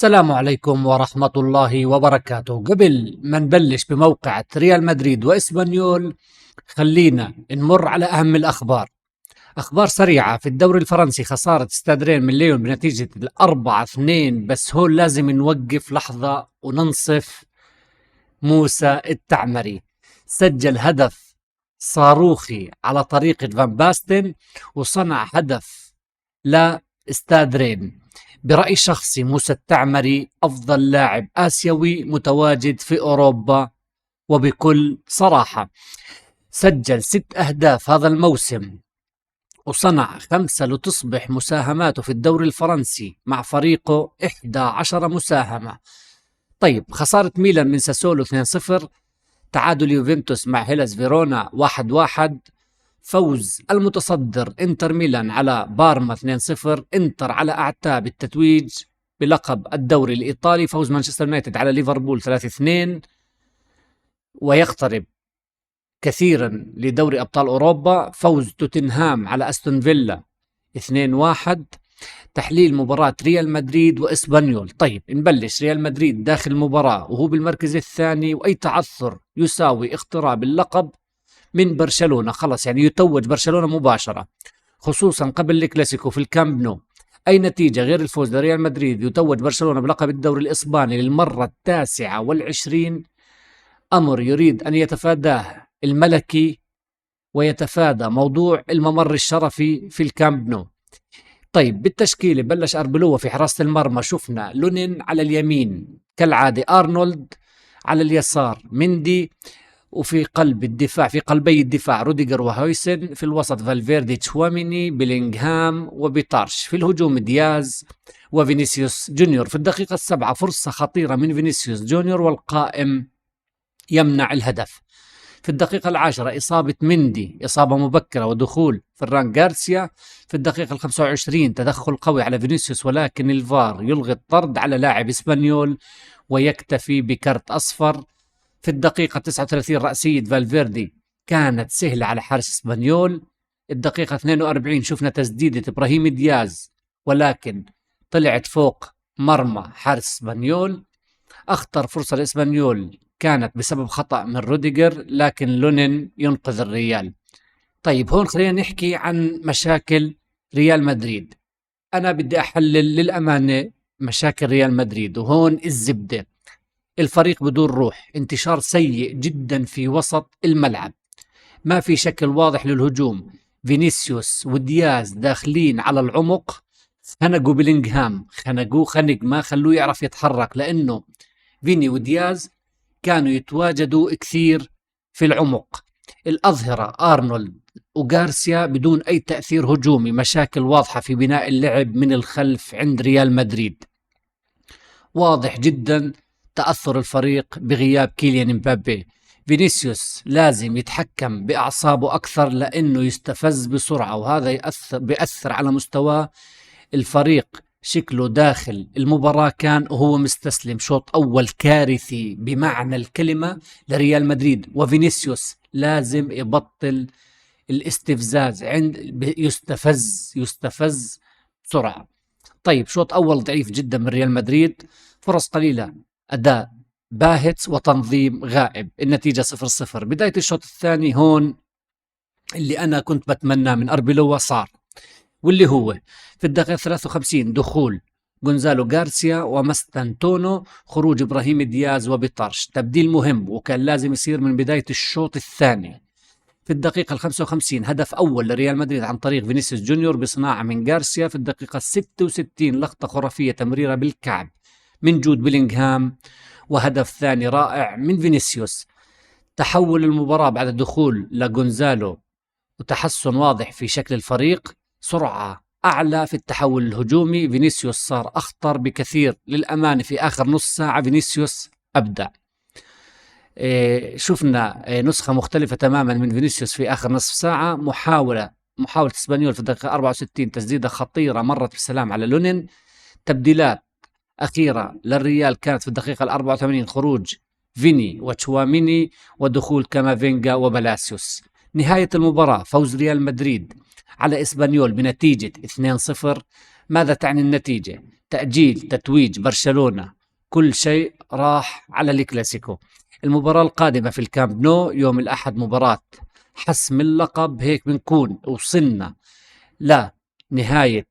السلام عليكم ورحمة الله وبركاته. قبل ما نبلش بموقعة ريال مدريد وإسبانيول، خلينا نمر على أهم الأخبار. أخبار سريعة في الدوري الفرنسي: خسارة استاد رين من ليون بنتيجة 4-2، بس هون لازم نوقف لحظة وننصف موسى التعمري. سجل هدف صاروخي على طريقة فان باستن وصنع هدف لاستاد رين. برأي شخصي موسى التعمري أفضل لاعب آسيوي متواجد في أوروبا، وبكل صراحة سجل 6 أهداف هذا الموسم وصنع 5، لتصبح مساهماته في الدوري الفرنسي مع فريقه 11 مساهمة. طيب، خسارة ميلان من ساسولو 2-0، تعادل يوفنتوس مع هيلاس فيرونا 1-1، فوز المتصدر انتر ميلان على بارما 2-0، انتر على اعتاب التتويج بلقب الدوري الايطالي، فوز مانشستر يونايتد على ليفربول 3-2، ويقترب كثيرا لدوري ابطال اوروبا، فوز توتنهام على استون فيلا 2-1. تحليل مباراة ريال مدريد وإسبانيول. طيب نبلش. ريال مدريد داخل المباراة وهو بالمركز الثاني، وأي تعثر يساوي اقتراب اللقب من برشلونة، خلص يعني يتوج برشلونة مباشرة، خصوصا قبل الكلاسيكو في الكامب نو. أي نتيجة غير الفوز لريال مدريد يتوج برشلونة بلقب الدوري الإسباني للمرة 29، أمر يريد أن يتفاداه الملكي ويتفادى موضوع الممر الشرفي في الكامب نو. طيب بالتشكيلة: بلش أربلوه في حراسة المرمى، شفنا لونين على اليمين كالعادة، أرنولد على اليسار، مندي، وفي قلب الدفاع، في قلبي الدفاع روديجر وهويسن، في الوسط فالفيردي، تشواميني، بيلينغهام وبيطارش، في الهجوم دياز وفينيسيوس جونيور. في الدقيقة 7 فرصة خطيرة من فينيسيوس جونيور والقائم يمنع الهدف. في الدقيقة 10 إصابة مندي، إصابة مبكرة، ودخول فران غارسيا. في الدقيقة 25 تدخل قوي على فينيسيوس، ولكن الفار يلغي الطرد على لاعب إسبانيول ويكتفي بكرت أصفر. في الدقيقة 39 رأسية فالفيردي كانت سهلة على حارس اسبانيول. الدقيقة 42 شفنا تسديدة إبراهيم دياز، ولكن طلعت فوق مرمى حارس اسبانيول. أخطر فرصة لإسبانيول كانت بسبب خطأ من روديجر، لكن لونين ينقذ الريال. طيب هون خلينا نحكي عن مشاكل ريال مدريد. أنا بدي أحلل للأمانة مشاكل ريال مدريد، وهون الزبدة: الفريق بدون روح، انتشار سيء جدا في وسط الملعب، ما في شكل واضح للهجوم، فينيسيوس ودياز داخلين على العمق، خنقوا بلينغهام، خنقوه خنق، ما خلوه يعرف يتحرك، لأنه فيني ودياز كانوا يتواجدوا كثير في العمق. الأظهرة أرنولد وغارسيا بدون أي تأثير هجومي، مشاكل واضحة في بناء اللعب من الخلف عند ريال مدريد. واضح جدا تأثر الفريق بغياب كيليان مبابي. فينيسيوس لازم يتحكم بأعصابه أكثر، لأنه يستفز بسرعة، وهذا بيأثر على مستواه. الفريق شكله داخل المباراة كان وهو مستسلم، شوط أول كارثي بمعنى الكلمة لريال مدريد، وفينيسيوس لازم يبطل الاستفزاز، يستفز بسرعة. طيب شوط أول ضعيف جدا من ريال مدريد، فرص قليلة، أداء باهت وتنظيم غائب، النتيجة 0-0. بداية الشوط الثاني هون اللي أنا كنت بتمناه من أربيلوا صار، واللي هو في الدقيقة 53 دخول غونزالو غارسيا ومستانتونو، خروج إبراهيم دياز وبيطارش، تبديل مهم وكان لازم يصير من بداية الشوط الثاني. في الدقيقة 55 هدف أول لريال مدريد عن طريق فينيسيوس جونيور بصناعة من غارسيا. في الدقيقة 66 لقطة خرافية، تمريرة بالكعب من جود بيلينغهام، وهدف ثاني رائع من فينيسيوس. تحول المباراة بعد الدخول لغونزالو وتحسن واضح في شكل الفريق، سرعة أعلى في التحول الهجومي، فينيسيوس صار أخطر بكثير. للأمانة في آخر نص ساعة فينيسيوس أبدع. شفنا نسخة مختلفة تماما من فينيسيوس في آخر نصف ساعة. محاولة اسبانيول في الدقيقة 64 تسديدة خطيرة مرت بسلام على لونين. تبديلات أخيرة للريال كانت في الدقيقة 84، خروج فيني وتشواميني ودخول كامافينجا وبلاسيوس. نهاية المباراة فوز ريال مدريد على إسبانيول بنتيجة 2-0. ماذا تعني النتيجة؟ تأجيل تتويج برشلونة، كل شيء راح على الكلاسيكو. المباراة القادمة في الكامب نو يوم الأحد مباراة حسم اللقب، هيك بنكون وصلنا لنهاية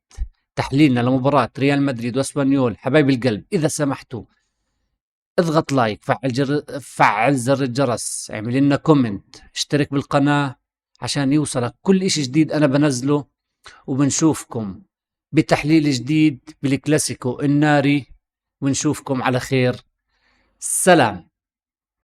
تحليلنا لمباراة ريال مدريد واسبانيول. حبايب القلب، إذا سمحتوا اضغط لايك، فعل زر الجرس، اعمل لنا كومنت، اشترك بالقناة عشان يوصلك كل إشي جديد أنا بنزله. وبنشوفكم بتحليل جديد بالكلاسيكو الناري، ونشوفكم على خير. سلام.